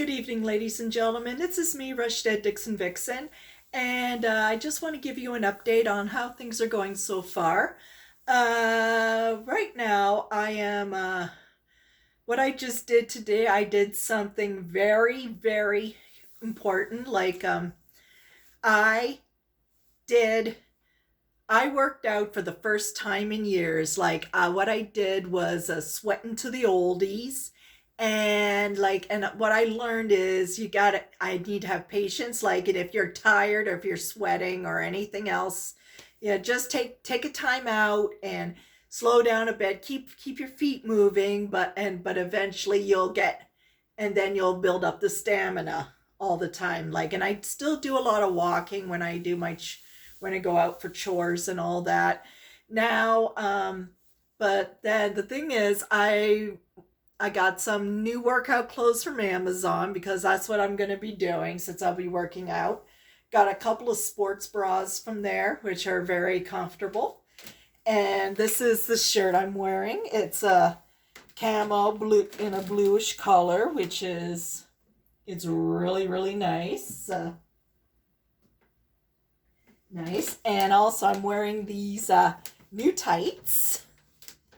Good evening, ladies and gentlemen. This is me, Rushded Dixon Vixen, and I just want to give you an update on how things are going so far. Right now, what I just did today, I did something very, very important. I did, I worked out for the first time in years. What I did was sweating to the oldies and what I learned is I need to have patience, and if you're tired or if you're sweating or anything else, just take a time out and slow down a bit, keep your feet moving, but eventually and then you'll build up the stamina all the time. And I still do a lot of walking when I do when I go out for chores and all that now. But then the thing is, I got some new workout clothes from Amazon because that's what I'm going to be doing since I'll be working out. Got a couple of sports bras from there, which are very comfortable. And this is the shirt I'm wearing. It's a camo blue in a bluish color, it's really, really nice. Nice. And also I'm wearing these new tights.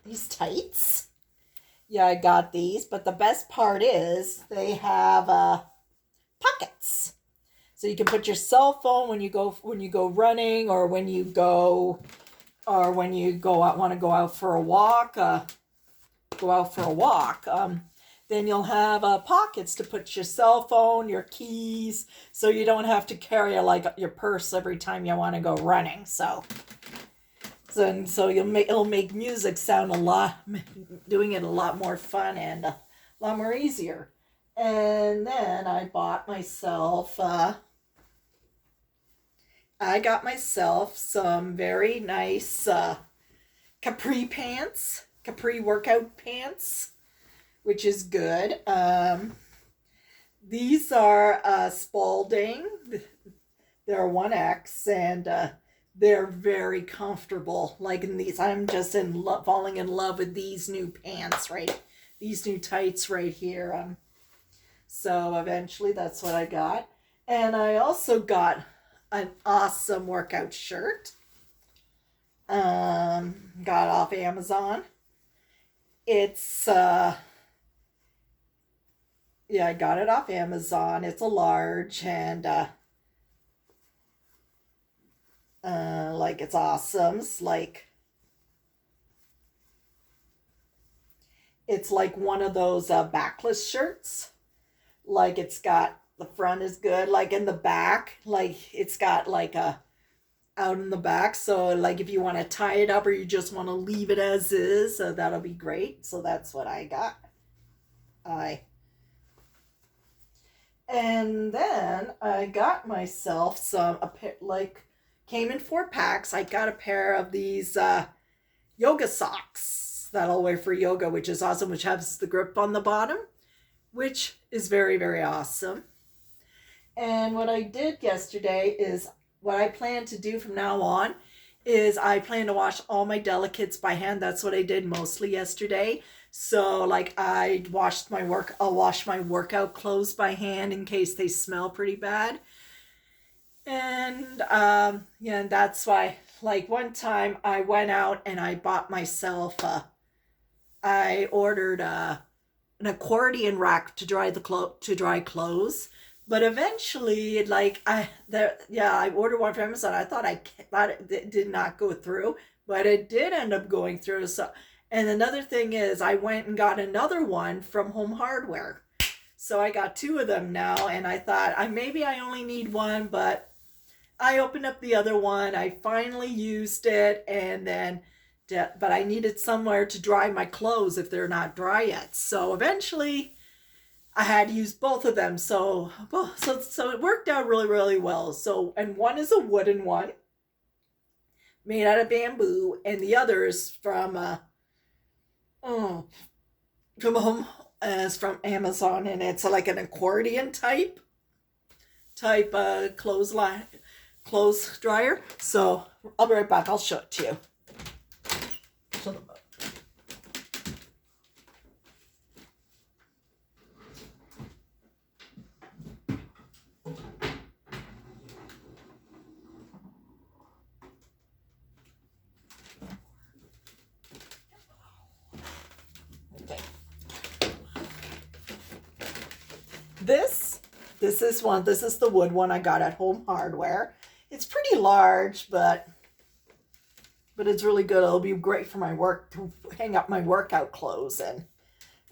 These tights. Yeah, I got these, but the best part is they have pockets, so you can put your cell phone when you go running, or when you go out, want to go out for a walk. Then you'll have pockets to put your cell phone, your keys, so you don't have to carry your purse every time you want to go running. So it'll make music sound doing it a lot more fun and a lot more easier. And then I got myself some very nice capri workout pants, which is good. These are Spalding. They're 1X, and they're very comfortable. In these, I'm just falling in love with these new pants, these new tights right here. So eventually that's what I got. And I also got an awesome workout shirt. Got off Amazon. It's I got it off Amazon. It's a large, and it's awesome. It's like one of those backless shirts. It's got, the front is good, in the back, it's got out in the back, so if you want to tie it up or you just want to leave it as is, that'll be great. So that's what I got. And then I got myself came in 4 packs. I got a pair of these yoga socks that I'll wear for yoga, which is awesome, which has the grip on the bottom, which is very, very awesome. And what I did yesterday is, what I plan to do from now on is I plan to wash all my delicates by hand. That's what I did mostly yesterday. So I'll wash my workout clothes by hand in case they smell pretty bad. And and that's why, one time I went out and I bought myself I ordered an accordion rack to dry clothes. But eventually, I ordered one from Amazon. I thought it did not go through, but it did end up going through. So, and another thing is, I went and got another one from Home Hardware. So I got 2 of them now, and I thought maybe I only need one, but I opened up the other one. I finally used it, and then, but I needed somewhere to dry my clothes if they're not dry yet. So eventually, I had to use both of them. So it worked out really, really well. So, and one is a wooden one made out of bamboo, and the other is from home, is from Amazon, and it's like an accordion type clothes dryer. So I'll be right back. I'll show it to you. This, this is the wood one I got at Home Hardware. It's pretty large, but it's really good. It'll be great for my work, to hang up my workout clothes in,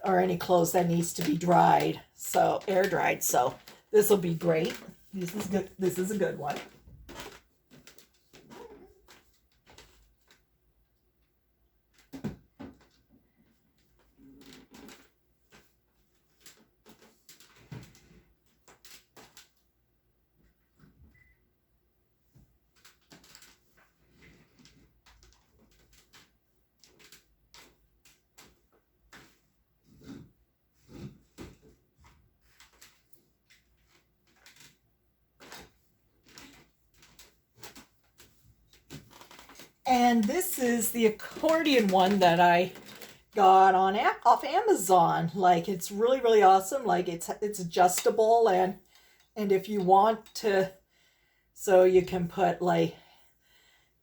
or any clothes that needs to be dried, so air dried. So this will be great. This is good. This is a good one. And this is the accordion one that I got on off Amazon. Like, it's really, really awesome. Like, it's adjustable, and if you want to, so you can put like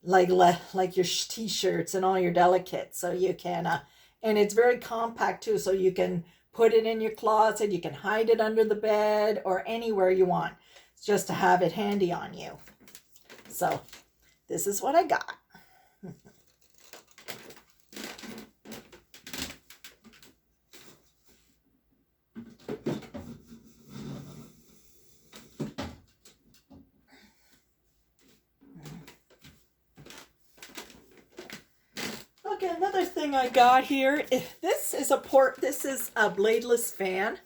your t-shirts and all your delicates, so you can and it's very compact too, so you can put it in your closet, you can hide it under the bed or anywhere you want. It's just to have it handy on you. So this is what I got. Okay, another thing I got here, this is a Bladeless Fan.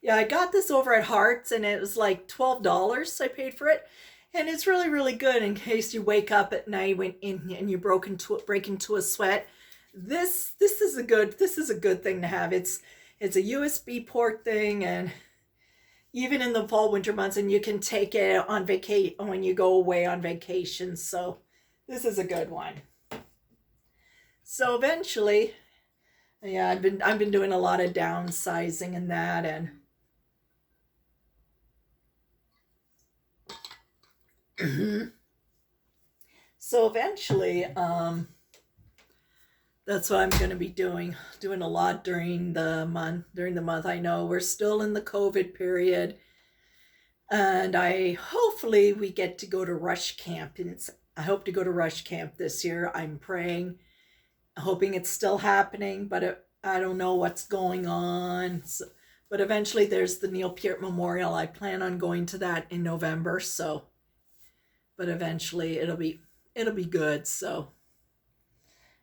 Yeah, I got this over at Hearts, and it was like $12 I paid for it. And it's really, really good in case you wake up at night and you break into a sweat. This is a good thing to have. It's a USB port thing, and even in the fall winter months, and you can take it on vacation when you go away on vacation. So this is a good one. So eventually, yeah, I've been doing a lot of downsizing and that, and so eventually, that's what I'm going to be doing a lot during the month. I know we're still in the COVID period, and hopefully we get to go to Rush Camp, and I hope to go to Rush Camp this year. I'm praying, hoping it's still happening, but I don't know what's going on. So, but eventually there's the Neil Peart Memorial. I plan on going to that in November. So, but eventually it'll be good. So,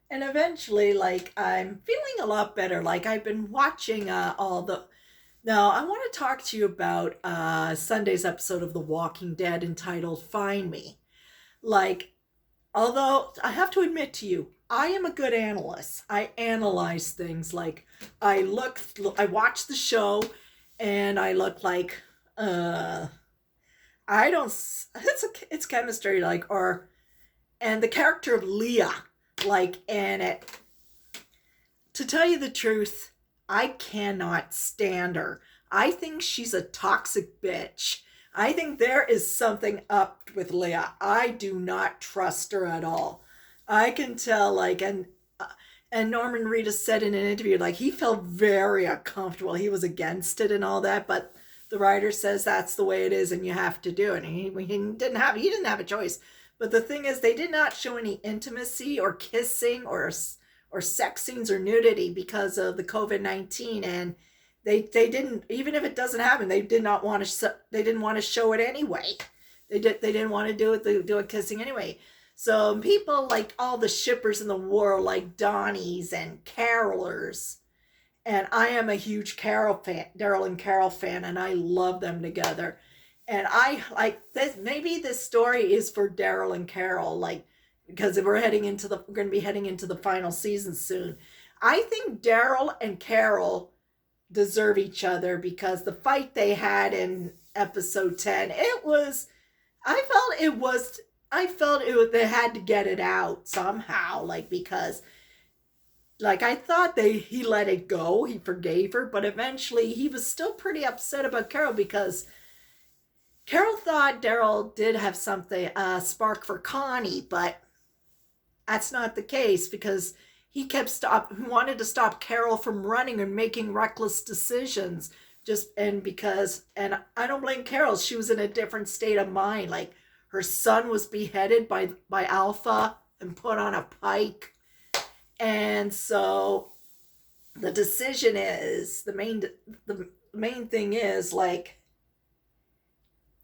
and eventually, like, I'm feeling a lot better. Like, I've been watching now I want to talk to you about Sunday's episode of The Walking Dead entitled Find Me. Like, although I have to admit to you, I am a good analyst. I analyze things. Like, I watch the show, and I look like, I don't, it's chemistry, like, and the character of Leah, like, and to tell you the truth, I cannot stand her. I think she's a toxic bitch. I think there is something up with Leah. I do not trust her at all. I can tell, like, and Norman Reedus said in an interview, like, he felt very uncomfortable. He was against it and all that, but the writer says that's the way it is, and you have to do it. And he didn't have a choice. But the thing is, they did not show any intimacy or kissing or sex scenes or nudity because of the COVID-19, and they didn't, even if it doesn't happen, they didn't want to show it anyway. They didn't want to do a kissing anyway. So people, like, all the shippers in the world, like Donnies and Carolers, and I am a huge Daryl and Carol fan, and I love them together. And I like this. Maybe this story is for Daryl and Carol, like, because we're going to be heading into the final season soon. I think Daryl and Carol deserve each other, because the fight they had in episode 10, I felt they had to get it out somehow, like, because, like, I thought he let it go, he forgave her, but eventually he was still pretty upset about Carol, because Carol thought Daryl did have something, spark for Connie, but that's not the case, because he wanted to stop Carol from running and making reckless decisions And I don't blame Carol. She was in a different state of mind. Like her son was beheaded by Alpha and put on a pike. And so the decision is the main thing is like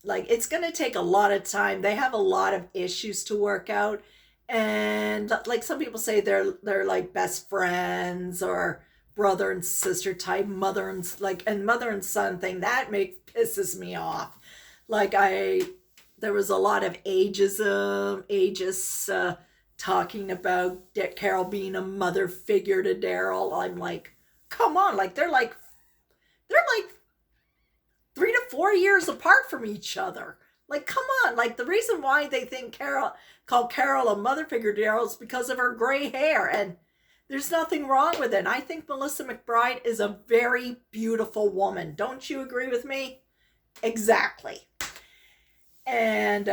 it's going to take a lot of time. They have a lot of issues to work out, and like some people say they're like best friends or brother and sister type, mother and son thing that pisses me off. Like there was a lot of ageist talking about Carol being a mother figure to Daryl. I'm like, come on, like they're like 3 to 4 years apart from each other. Like, come on. Like, the reason why they call Carol a mother figure to Daryl is because of her gray hair. And there's nothing wrong with it. And I think Melissa McBride is a very beautiful woman. Don't you agree with me? Exactly. And,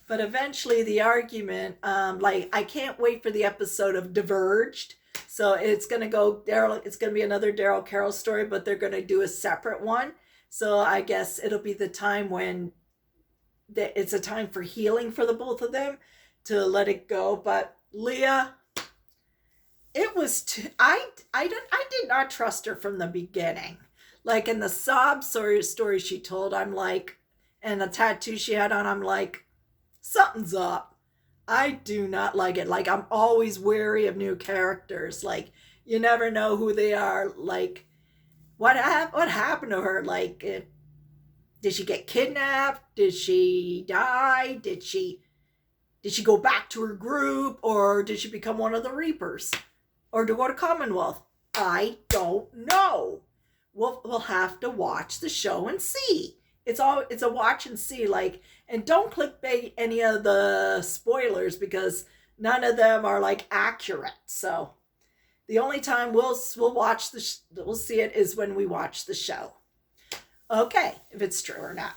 but eventually the argument, I can't wait for the episode of Diverged. So it's going to be another Daryl Carol story, but they're going to do a separate one. So I guess it'll be the time when it's a time for healing for the both of them to let it go. But Leah, it was I did not trust her from the beginning. Like in the sob story she told, I'm like, and the tattoo she had on, I'm like, something's up. I do not like it. Like I'm always wary of new characters. Like you never know who they are. Like what happened to her? Like, did she get kidnapped? Did she die? Did she go back to her group, or did she become one of the Reapers, or to go to Commonwealth? I don't know. We'll have to watch the show and see. It's a watch and see. Like, and don't clickbait any of the spoilers because none of them are like accurate. So. The only time we'll watch we'll see it is when we watch the show. Okay, if it's true or not.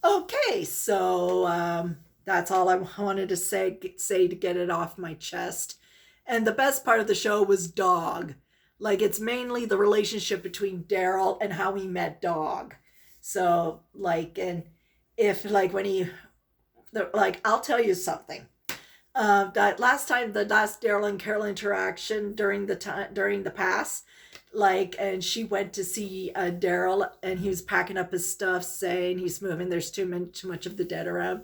Okay, so that's all I wanted to say to get it off my chest. And the best part of the show was Dog. Like it's mainly the relationship between Daryl and how he met Dog. So and if I'll tell you something. That last Daryl and Carol interaction during the past, and she went to see Daryl and he was packing up his stuff, saying he's moving. There's too much of the dead around.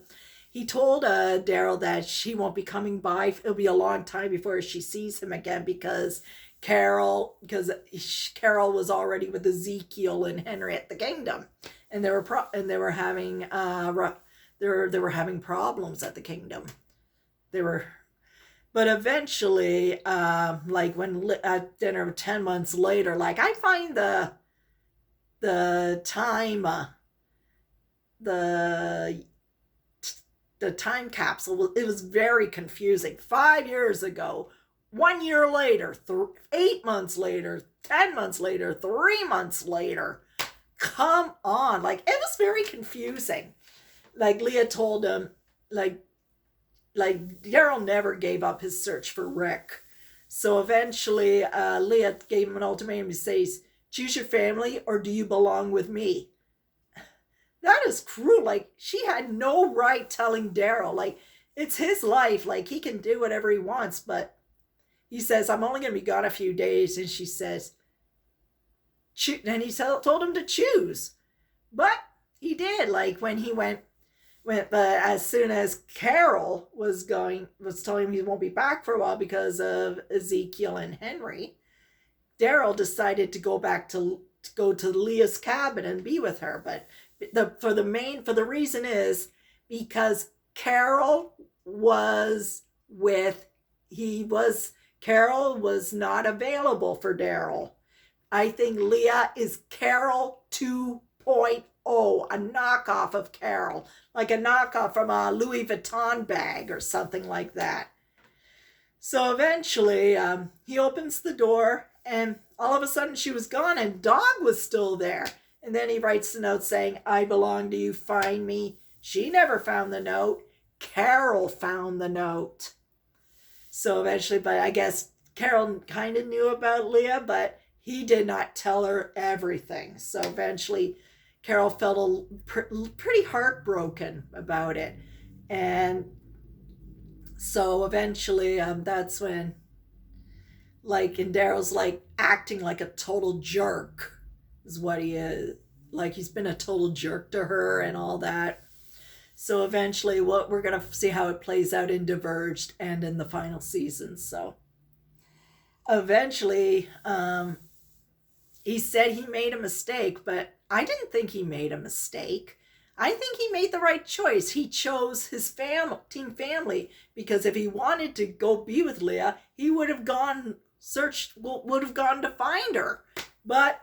He told Daryl that she won't be coming by. It'll be a long time before she sees him again because Carol was already with Ezekiel and Henry at the kingdom, and they were having problems at the kingdom. But eventually, when at dinner 10 months later, I find the time capsule, it was very confusing. 5 years ago, 1 year later, 8 months later, 10 months later, 3 months later. Come on, it was very confusing. Leah told him, Daryl never gave up his search for Rick. So eventually, Leah gave him an ultimatum. He says, choose your family or do you belong with me? That is cruel. She had no right telling Daryl. It's his life. He can do whatever he wants. But he says, I'm only going to be gone a few days. And she says, and he told him to choose. But he did. When he went, but as soon as Carol was telling him he won't be back for a while because of Ezekiel and Henry, Daryl decided to go to Leah's cabin and be with her. But the reason is because Carol was not available for Daryl. I think Leah is Carol 2.0, a knockoff of Carol, like a knockoff from a Louis Vuitton bag or something like that. So eventually, he opens the door, and all of a sudden she was gone, and Dog was still there. And then he writes the note saying, I belong to you, find me. She never found the note. Carol found the note. So eventually, but I guess Carol kind of knew about Leah, but he did not tell her everything. So eventually Carol felt pretty heartbroken about it. And so eventually that's when, like, and Daryl's like acting like a total jerk is what he is. Like, he's been a total jerk to her and all that. So eventually what we're going to see how it plays out in Diverged and in the final season. So eventually he said he made a mistake, but I didn't think he made a mistake. I think he made the right choice. He chose his team family, because if he wanted to go be with Leah, he would have gone to find her. But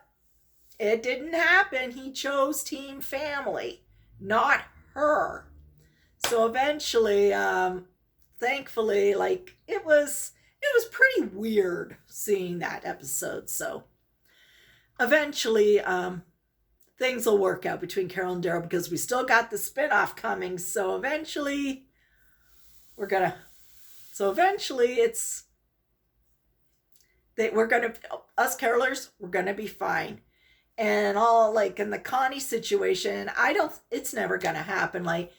it didn't happen. He chose team family, not her. So eventually, thankfully, like, it was pretty weird seeing that episode. So eventually, things will work out between Carol and Daryl, because we still got the spinoff coming. So eventually us Carolers, we're gonna be fine. And all, like, in the Connie situation, it's never gonna happen. Like,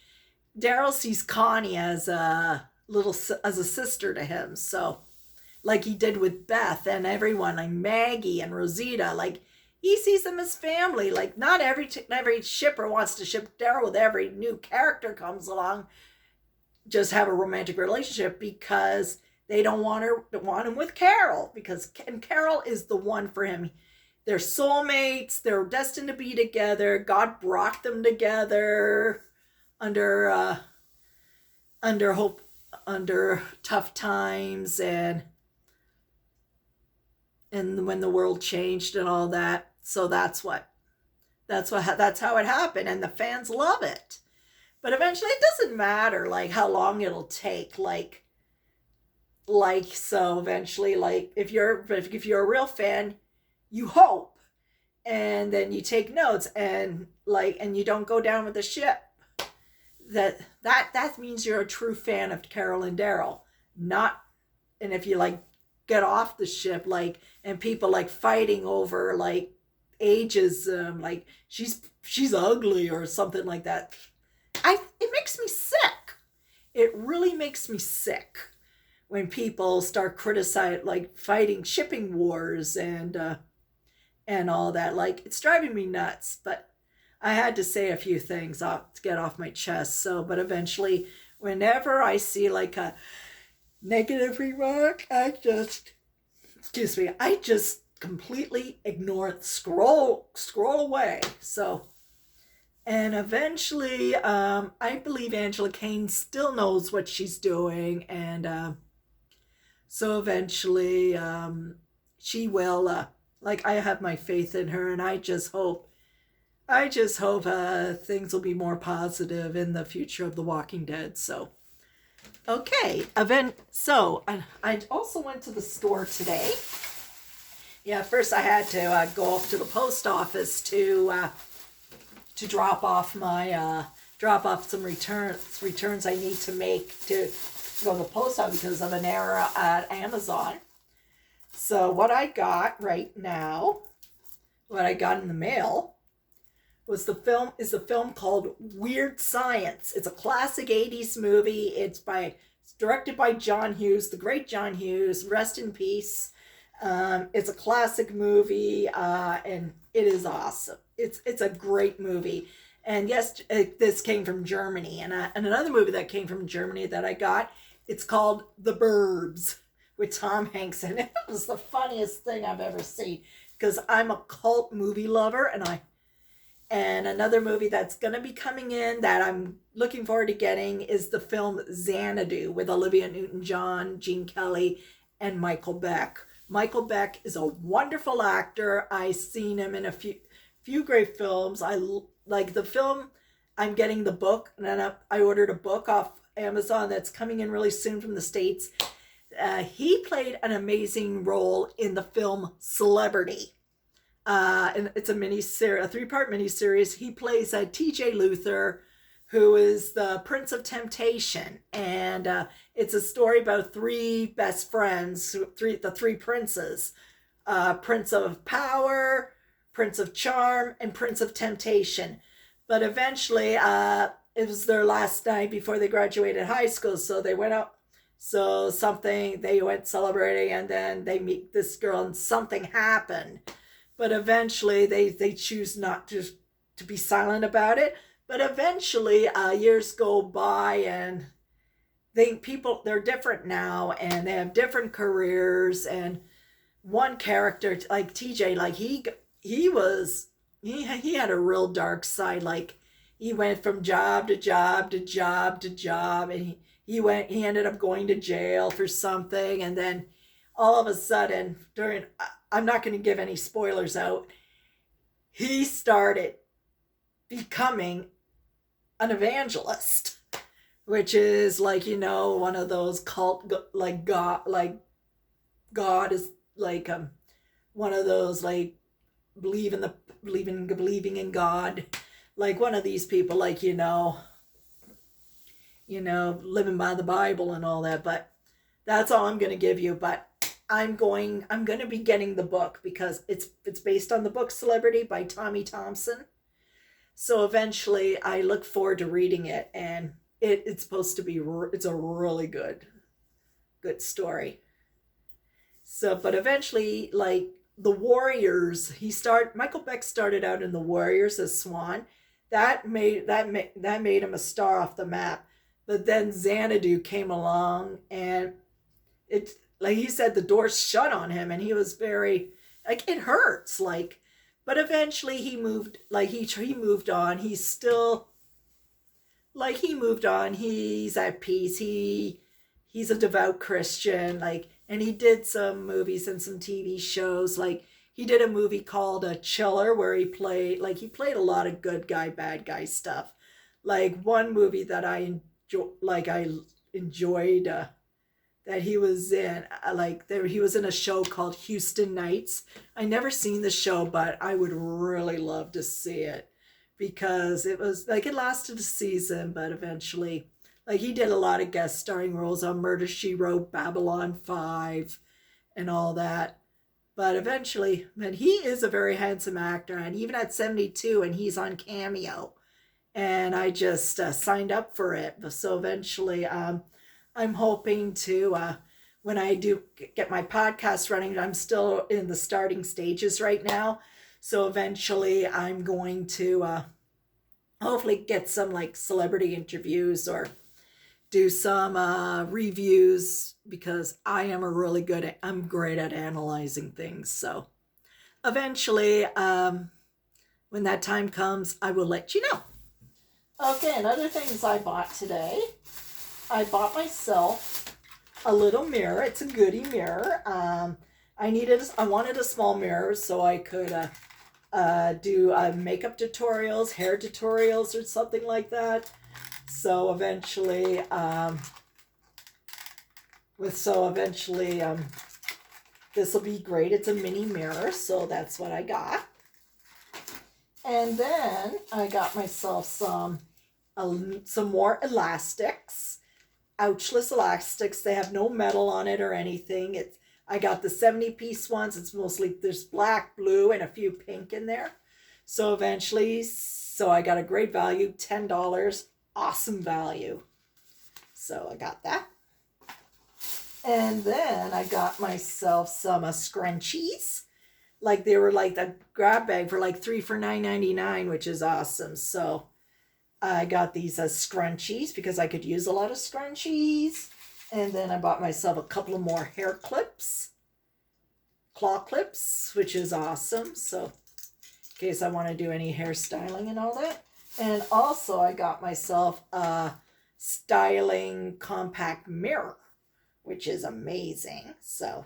Daryl sees Connie as a sister to him. So, like he did with Beth and everyone, like Maggie and Rosita, like, he sees them as family. Like, not every shipper wants to ship Daryl with every new character comes along, just have a romantic relationship, because they don't want him with Carol, and Carol is the one for him. They're soulmates. They're destined to be together. God brought them together under tough times, and when the world changed and all that. So that's how it happened, and the fans love it. But eventually, it doesn't matter, like, how long it'll take. So eventually, like, if you're a real fan, you hope, and then you take notes, and you don't go down with the ship. That means you're a true fan of Carol and Daryl. And if you, like, get off the ship, like, and people, like, fighting over, like, ageism, like, she's ugly or something like that, it makes me sick. It really makes me sick when people start criticizing, like, fighting shipping wars and all that. Like, it's driving me nuts. But I had to say a few things to get off my chest. So, but eventually, whenever I see, like, a negative remark, I just completely ignore it, scroll away. So, and eventually, I believe Angela Kane still knows what she's doing, and so eventually, she will. Like, I have my faith in her, and I just hope things will be more positive in the future of The Walking Dead. So, okay, so I also went to the store today. Yeah, first I had to go up to the post office to drop off some returns I need to make to go to the post office because of an error at Amazon. So what I got right now, what I got in the mail, was a film called Weird Science. It's a classic 80s movie. It's directed by John Hughes, the great John Hughes, rest in peace. It's a classic movie, and it is awesome. It's a great movie. And yes, this came from Germany. And another movie that came from Germany that I got, it's called The Burbs with Tom Hanks. And it was the funniest thing I've ever seen, because I'm a cult movie lover, and another movie that's going to be coming in that I'm looking forward to getting is the film Xanadu with Olivia Newton-John, Gene Kelly, and Michael Beck. Michael Beck is a wonderful actor. I've seen him in a few great films. I like the film. I'm getting the book, and then I ordered a book off Amazon that's coming in really soon from the States. He played an amazing role in the film Celebrity. And it's a 3-part miniseries. He plays T.J. Luther, who is the Prince of Temptation, and it's a story about three best friends, the three princes, Prince of Power, Prince of Charm, and Prince of Temptation. But eventually, it was their last night before they graduated high school, so they went out. So something they went celebrating, and then they meet this girl, and something happened. But eventually, they choose not to be silent about it. But eventually, years go by, and they're different now, and they have different careers. And one character like TJ, like he had a real dark side. Like he went from job to job to job to job, and he ended up going to jail for something, and then all of a sudden I'm not going to give any spoilers out, he started becoming an evangelist, which is like, one of those cult, like God is like one of those like believing in God, like one of these people, like living by the Bible and all that. But that's all I'm going to give you. But I'm going to be getting the book because it's based on the book Celebrity by Tommy Thompson. So eventually I look forward to reading it, and it's supposed to be, it's a really good story. So, but eventually, like the Warriors, Michael Beck started out in the Warriors as Swan. That made him a star off the map. But then Xanadu came along, and it, like he said, the doors shut on him, and he was very, like, it hurts, like. But eventually he moved, like he moved on. He's still, like, he moved on. He's at peace. He's a devout Christian, like, and he did some movies and some TV shows. Like he did a movie called Chiller, where he played a lot of good guy, bad guy stuff. Like one movie that I enjoyed that he was in, he was in a show called Houston Nights. I never seen the show, but I would really love to see it, because it was like, it lasted a season, but eventually, like, he did a lot of guest starring roles on Murder, She Wrote, Babylon 5, and all that. But eventually, man, he is a very handsome actor, and even at 72, and he's on Cameo. And I just signed up for it. So eventually, I'm hoping to, when I do get my podcast running, I'm still in the starting stages right now. So eventually I'm going to hopefully get some like celebrity interviews or do some reviews, because I'm great at analyzing things. So eventually, when that time comes, I will let you know. Okay, and other things I bought today. I bought myself a little mirror. It's a Goody mirror. I wanted a small mirror so I could do makeup tutorials, hair tutorials, or something like that. So eventually, this will be great. It's a mini mirror, so that's what I got. And then I got myself some more elastics. Ouchless elastics. They have no metal on it or anything. I got the 70-piece ones. It's mostly, there's black, blue, and a few pink in there. So I got a great value, $10. Awesome value. So I got that. And then I got myself some scrunchies. Like they were like the grab bag for like 3 for $9.99, which is awesome. So I got these scrunchies because I could use a lot of scrunchies. And then I bought myself a couple of more hair clips, claw clips, which is awesome. So in case I want to do any hairstyling and all that. And also I got myself a styling compact mirror, which is amazing. So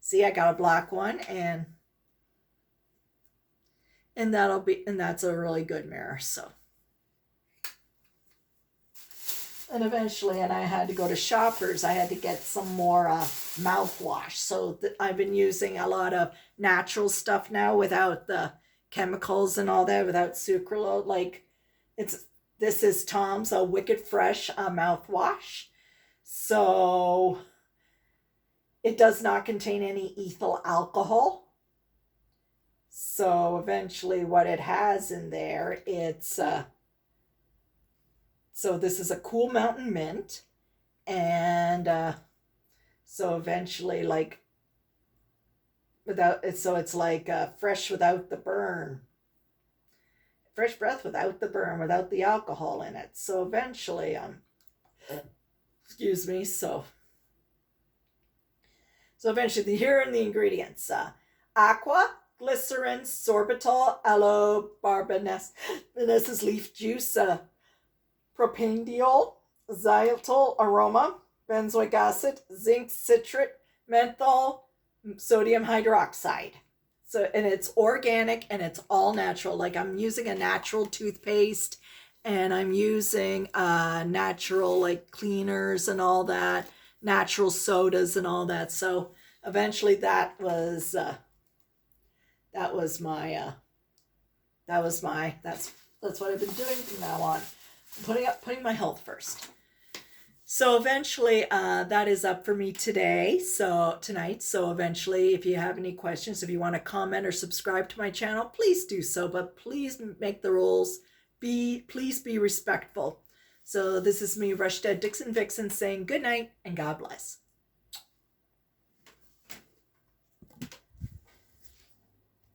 see, I got a black one, and that's a really good mirror. So, and eventually, and I had to go to Shoppers. I had to get some more mouthwash. So I've been using a lot of natural stuff now without the chemicals and all that, without sucralose. Like this is Tom's Wicked Fresh mouthwash. So It does not contain any ethyl alcohol. So eventually what it has in there, so this is a cool mountain mint. And so eventually, like, without it, so it's like fresh without the burn. Fresh breath without the burn, without the alcohol in it. So eventually, excuse me, so eventually, here are the ingredients: aqua, glycerin, sorbitol, aloe, barbanessus leaf juice, propanediol, xylitol aroma, benzoic acid, zinc citrate, menthol, sodium hydroxide. So, and it's organic and it's all natural. Like, I'm using a natural toothpaste, and I'm using natural, like, cleaners and all that, natural sodas and all that. So eventually that's what I've been doing from now on. Putting my health first. So eventually, that is up for me tonight. So eventually, if you have any questions, if you want to comment or subscribe to my channel, please do so. But please make the rules. Please be respectful. So this is me, Rush Dead Dixon Vixen, saying good night and God bless.